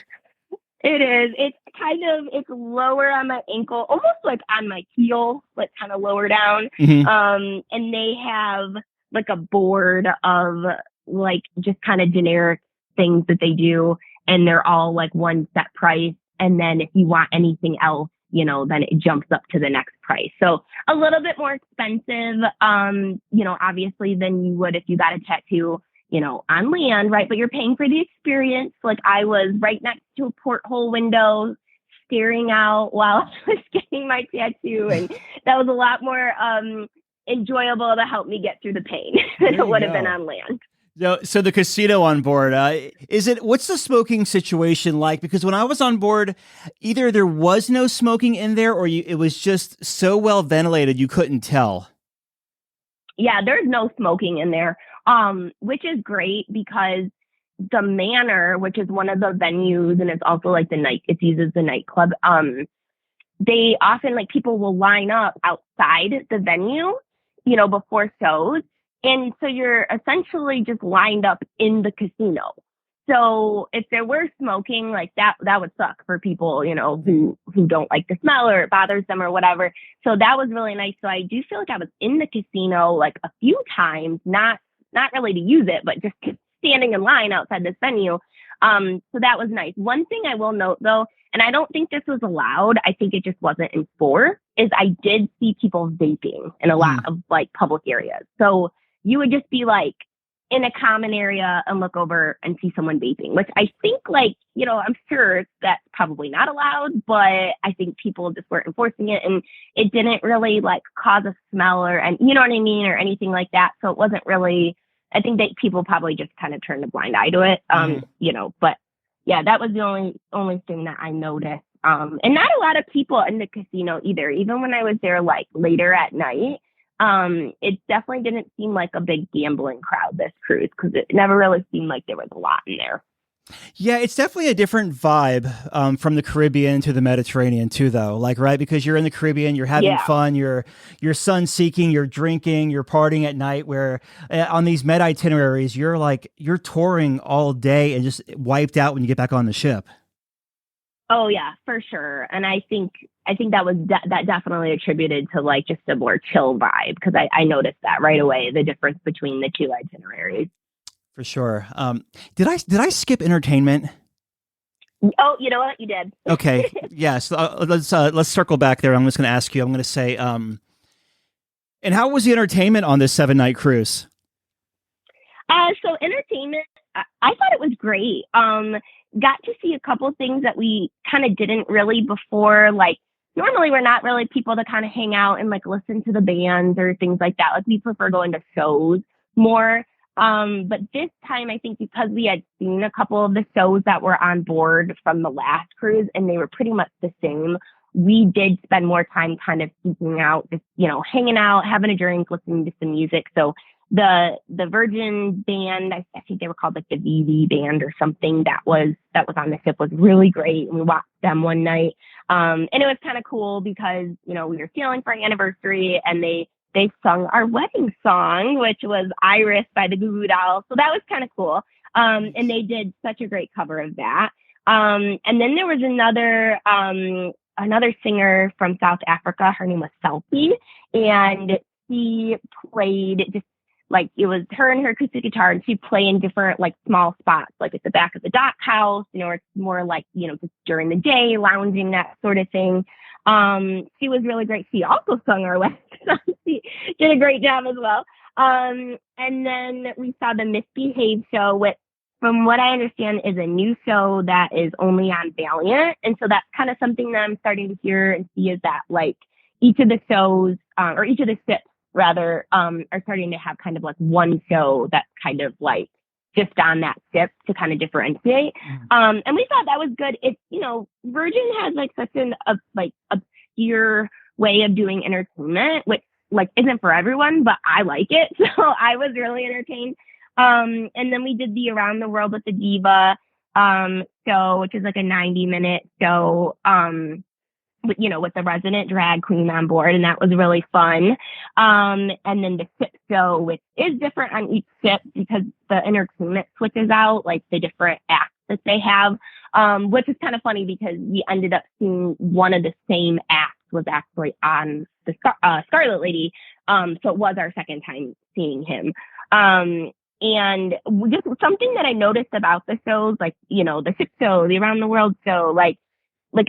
It is. It's lower on my ankle, almost like on my heel, like kind of lower down. Mm-hmm. And they have like a board of like just kind of generic things that they do, and they're all like one set price. And then if you want anything else, then it jumps up to the next price. So a little bit more expensive, obviously than you would if you got a tattoo, on land, right? But you're paying for the experience. Like I was right next to a porthole window staring out while I was getting my tattoo. And that was a lot more enjoyable to help me get through the pain than it would have been on land. So the casino on board, what's the smoking situation like? Because when I was on board, either there was no smoking in there or it was just so well ventilated you couldn't tell. Yeah, there's no smoking in there, which is great because the Manor, which is one of the venues, and it's also like it's used as the nightclub. They often people will line up outside the venue, before shows. And so you're essentially just lined up in the casino. So if there were smoking, like that would suck for people, who don't like the smell or it bothers them or whatever. So that was really nice. So I do feel like I was in the casino like a few times, not really to use it, but just standing in line outside this venue. So that was nice. One thing I will note though, and I don't think this was allowed, I think it just wasn't enforced, is I did see people vaping in a lot of public areas. So you would just be in a common area and look over and see someone vaping, which I think I'm sure that's probably not allowed, but I think people just weren't enforcing it, and it didn't really cause a smell or, and you know what I mean, or anything like that. So it wasn't really, I think that people probably just kind of turned a blind eye to it. But yeah, that was the only thing that I noticed. And not a lot of people in the casino either, even when I was there later at night. It definitely didn't seem like a big gambling crowd this cruise, because it never really seemed like there was a lot in there. Yeah, it's definitely a different vibe from the Caribbean to the Mediterranean too, though. Right, because you're in the Caribbean, you're having fun, you're sun seeking, you're drinking, you're partying at night. Where on these med itineraries, you're touring all day and just wiped out when you get back on the ship. Oh yeah, for sure. And I think that was that definitely attributed to just a more chill vibe, because I noticed that right away, the difference between the two itineraries. For sure. Did I skip entertainment? Oh, you know what? You did. Okay. Yes. Let's circle back there. I'm just going to ask you. I'm going to say, and how was the entertainment on this 7-night cruise? So entertainment, I thought it was great. Got to see a couple things that we kind of didn't really before. Normally we're not really people to kind of hang out and listen to the bands or things like that. We prefer going to shows more. But this time, I think because we had seen a couple of the shows that were on board from the last cruise and they were pretty much the same, we did spend more time kind of seeking out, just, hanging out, having a drink, listening to some music. So the Virgin band, I think they were called the VV band or something, that was on the ship, was really great. And we watched them one night. And it was kind of cool because, we were sailing for our anniversary, and they sung our wedding song, which was Iris by the Goo Goo Dolls. So that was kind of cool. And they did such a great cover of that. And then there was another singer from South Africa. Her name was Selfie, and she played just it was her and her acoustic guitar, and she played in different small spots, at the back of the dock house, or it's more just during the day, lounging, that sort of thing. She was really great. She also sung our wedding song. She did a great job as well. And then we saw the Misbehave show, which, from what I understand, is a new show that is only on Valiant. And so that's kind of something that I'm starting to hear and see, is that each of the shows, or each of the ships rather, are starting to have kind of one show that's kind of just on that ship to kind of differentiate. And we thought that was good. It's, Virgin has such an obscure way of doing entertainment, which isn't for everyone, but I like it. So I was really entertained. And then we did the Around the World with the Diva, show, which is like a 90-minute show. With the resident drag queen on board, and that was really fun. And then the ship show, which is different on each ship because the entertainment switches out, like the different acts that they have, which is kind of funny because we ended up seeing one of the same acts was actually on the Scarlet Lady. So it was our second time seeing him. And just something that I noticed about the shows, like, the ship show, the Around the World show, like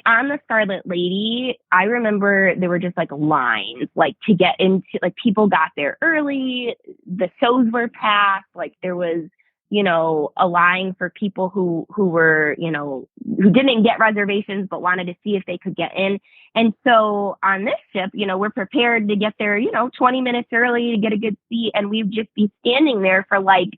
on the Scarlet Lady, I remember there were just like lines, like to get into, like people got there early, the shows were packed, like there was, a line for people who were, who didn't get reservations but wanted to see if they could get in. And so on this ship, we're prepared to get there, 20 minutes early to get a good seat, and we'd just be standing there for like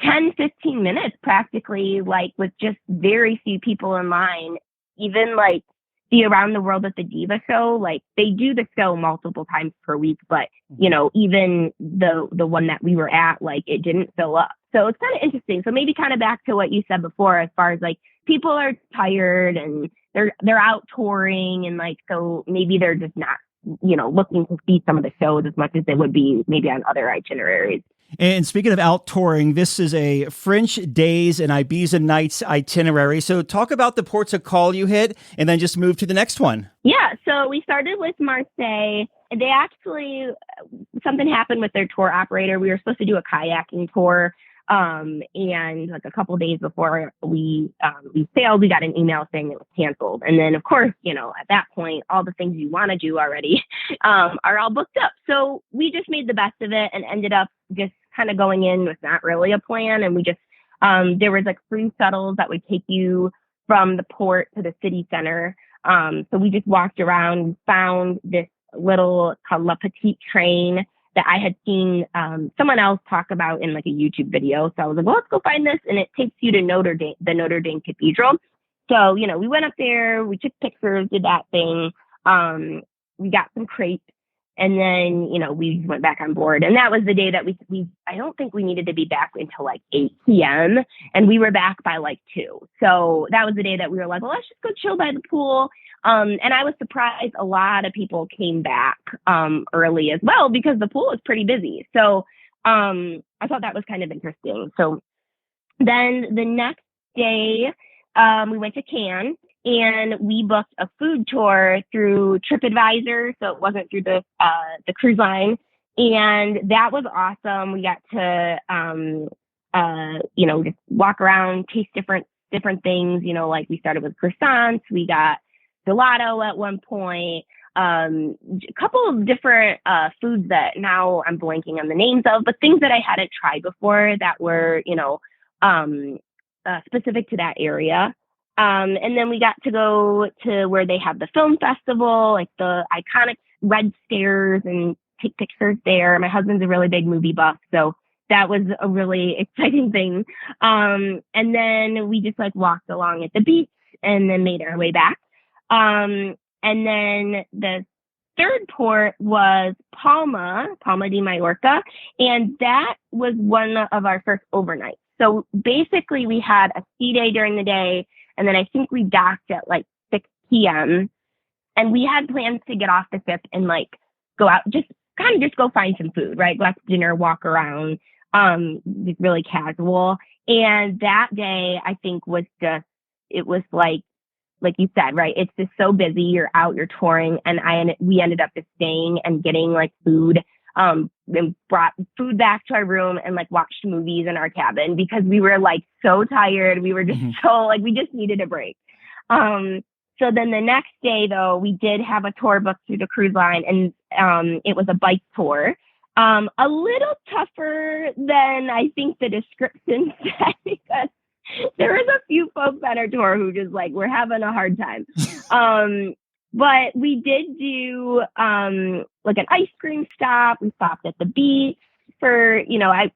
10, 15 minutes practically, like with just very few people in line. Even like the Around the World at the Diva show, like they do the show multiple times per week, but even the one that we were at, like it didn't fill up. So it's kind of interesting. So maybe kind of back to what you said before, as far as like people are tired and they're out touring, and like, so maybe they're just not, looking to see some of the shows as much as they would be maybe on other itineraries. And speaking of out touring, this is a French days and Ibiza nights itinerary. So talk about the ports of call you hit, and then just move to the next one. Yeah, so we started with Marseille. They actually, something happened with their tour operator. We were supposed to do a kayaking tour. And like a couple of days before we sailed, we got an email saying it was canceled. And then, of course, at that point, all the things you want to do already are all booked up. So we just made the best of it and ended up just kind of going in with not really a plan. And we just, there was like free shuttles that would take you from the port to the city center. So we just walked around, found this little called La Petite train that I had seen someone else talk about in like a YouTube video. So I was like, well, let's go find this. And it takes you to the Notre Dame Cathedral. So, we went up there, we took pictures, did that thing. We got some crepes, and then, we went back on board. And that was the day that I don't think we needed to be back until like 8 p.m. And we were back by like 2. So that was the day that we were like, well, let's just go chill by the pool. And I was surprised a lot of people came back early as well, because the pool was pretty busy. So I thought that was kind of interesting. So then the next day, we went to Cannes, and we booked a food tour through TripAdvisor. So it wasn't through the cruise line. And that was awesome. We got to, just walk around, taste different things, like we started with croissants. We got gelato at one point, a couple of different foods that now I'm blanking on the names of, but things that I hadn't tried before that were, specific to that area. And then we got to go to where they have the film festival, like the iconic red stairs, and take pictures there. My husband's a really big movie buff, so that was a really exciting thing. And then we just like walked along at the beach and then made our way back. And then the third port was Palma de Mallorca, and that was one of our first overnights. So basically we had a ski day during the day, and then I think we docked at like 6 p.m. and we had plans to get off the ship and like go out, just go find some food, right? Go out to dinner, walk around, just really casual. And that day I think was just, it was like you said, right? It's just so busy. You're out, you're touring, and we ended up just staying and getting like food, and brought food back to our room and like watched movies in our cabin because we were like so tired. We were just so like, we just needed a break. So then the next day though, we did have a tour booked through the cruise line, and it was a bike tour. A little tougher than I think the description said, because there was a few folks on our tour who just like were having a hard time. But we did do like an ice cream stop. We stopped at the beach for,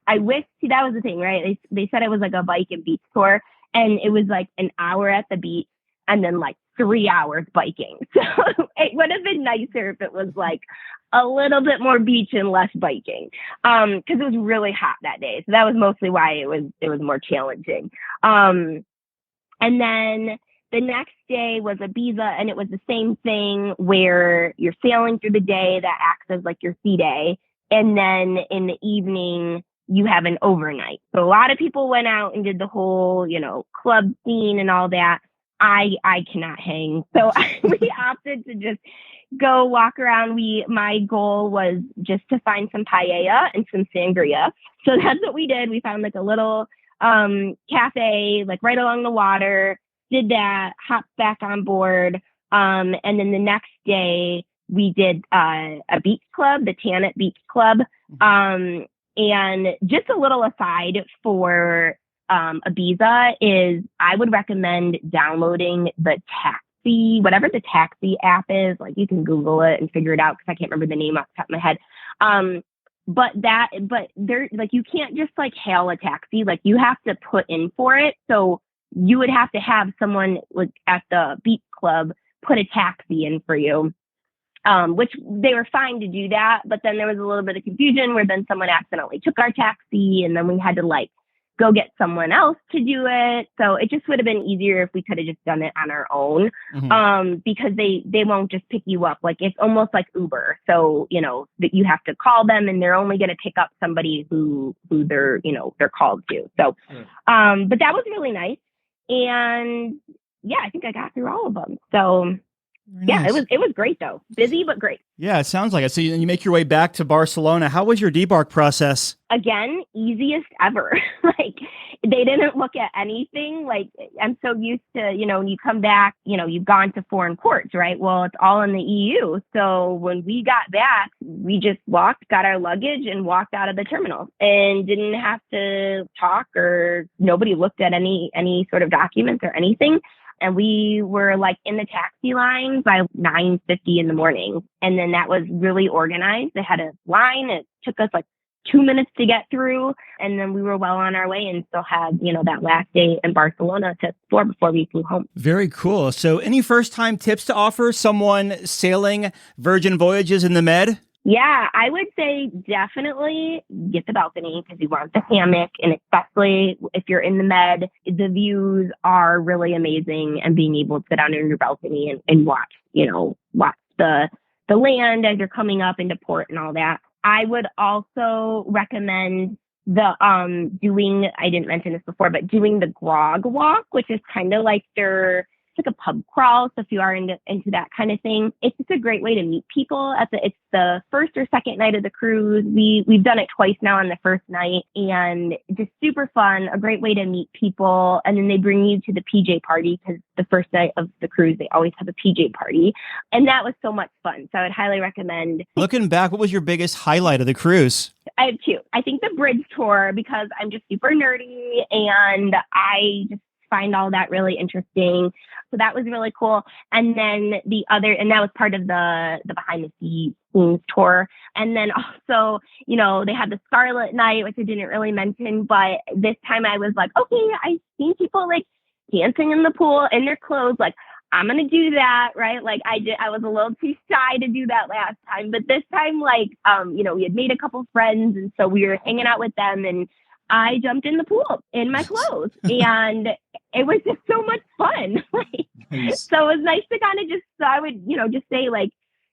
I wish, see, that was the thing, right? They said it was like a bike and beach tour, and it was like an hour at the beach and then like 3 hours biking. So it would have been nicer if it was like a little bit more beach and less biking, because it was really hot that day. So that was mostly why it was more challenging. And then the next day was Ibiza, and it was the same thing where you're sailing through the day that acts as like your sea day. And then in the evening, you have an overnight. So a lot of people went out and did the whole, club scene and all that. I cannot hang. So we opted to just go walk around. My goal was just to find some paella and some sangria. So that's what we did. We found like a little cafe, like right along the water, did that, hopped back on board. And then the next day we did a beach club, the Tanit Beach Club. And just a little aside for Ibiza is I would recommend downloading the taxi, whatever the taxi app is. Like you can Google it and figure it out because I can't remember the name off the top of my head. But there, like, you can't just like hail a taxi. Like you have to put in for it. So you would have to have someone like at the beach club put a taxi in for you. Which they were fine to do that. But then there was a little bit of confusion where then someone accidentally took our taxi and then we had to like go get someone else to do it. So it just would have been easier if we could have just done it on our own. Because they won't just pick you up. Like it's almost like Uber. So, that you have to call them and they're only going to pick up somebody who they're called to. So, but that was really nice. And yeah, I think I got through all of them. So yeah, it was great though. Busy, but great. Yeah, it sounds like it. So you make your way back to Barcelona. How was your debark process? Again, easiest ever. Like they didn't look at anything. Like I'm so used to, when you come back, you've gone to foreign ports, right? Well, it's all in the EU. So when we got back, we just got our luggage and walked out of the terminal and didn't have to talk or nobody looked at any sort of documents or anything. And we were like in the taxi line by 9:50 in the morning. And then that was really organized. They had a line. It took us like 2 minutes to get through. And then we were well on our way and still had, that last day in Barcelona to explore before we flew home. Very cool. So any first time tips to offer someone sailing Virgin Voyages in the Med? Yeah, I would say definitely get the balcony because you want the hammock. And especially if you're in the Med, the views are really amazing. And being able to sit down in your balcony and watch the land as you're coming up into port and all that. I would also recommend I didn't mention this before, but doing the grog walk, which is kind of like it's like a pub crawl. So if you are into that kind of thing, it's just a great way to meet people. It's the first or second night of the cruise. We've done it twice now on the first night and just super fun, a great way to meet people. And then they bring you to the PJ party because the first night of the cruise, they always have a PJ party. And that was so much fun. So I would highly recommend. Looking back, what was your biggest highlight of the cruise? I have two. I think the bridge tour, because I'm just super nerdy and I just find all that really interesting. So that was really cool. And then and that was part of the behind the scenes tour. And then also, they had the Scarlet Night, which I didn't really mention, but this time I was like, okay, I've seen people like dancing in the pool in their clothes. Like I'm going to do that. Right. Like I was a little too shy to do that last time, but this time, like, we had made a couple friends and so we were hanging out with them and I jumped in the pool in my clothes and it was just so much fun. Nice. So it was nice to kind of I would, just say like,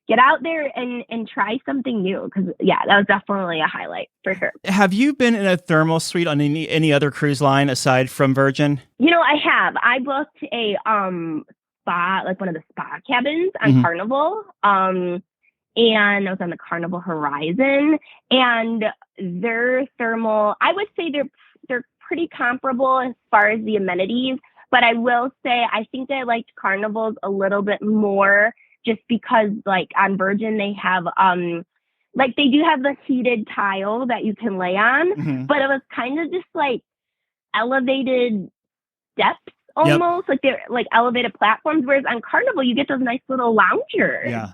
get out there and try something new. Cause yeah, that was definitely a highlight for sure. Have you been in a thermal suite on any other cruise line aside from Virgin? I have. I booked a spa, like one of the spa cabins on Carnival. And I was on the Carnival Horizon and their thermal, I would say they're pretty comparable as far as the amenities, but I will say, I think I liked Carnival's a little bit more just because like on Virgin, they have, like they do have the heated tile that you can lay on, but it was kind of just like elevated steps almost, like they're like elevated platforms. Whereas on Carnival, you get those nice little loungers. Yeah.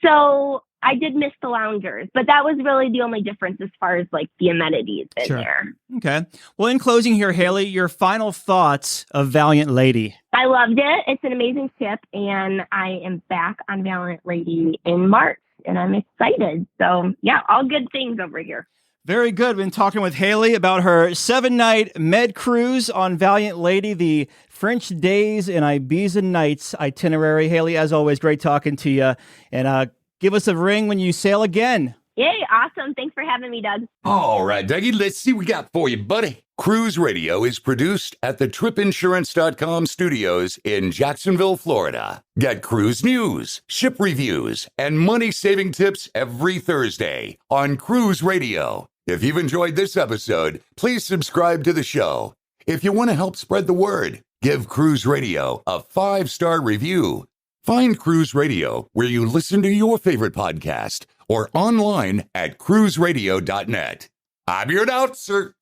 So I did miss the loungers, but that was really the only difference as far as like the amenities in there. Okay. Well, in closing here, Haley, your final thoughts of Valiant Lady. I loved it. It's an amazing ship and I am back on Valiant Lady in March and I'm excited. So yeah, all good things over here. Very good. Been talking with Haley about her 7-night Med cruise on Valiant Lady, the French Days and Ibiza Nights itinerary. Haley, as always, great talking to you. And give us a ring when you sail again. Yay, awesome. Thanks for having me, Doug. All right, Dougie, let's see what we got for you, buddy. Cruise Radio is produced at the tripinsurance.com studios in Jacksonville, Florida. Get cruise news, ship reviews, and money-saving tips every Thursday on Cruise Radio. If you've enjoyed this episode, please subscribe to the show. If you want to help spread the word, give Cruise Radio a 5-star review. Find Cruise Radio where you listen to your favorite podcast or online at cruiseradio.net. I'm your announcer,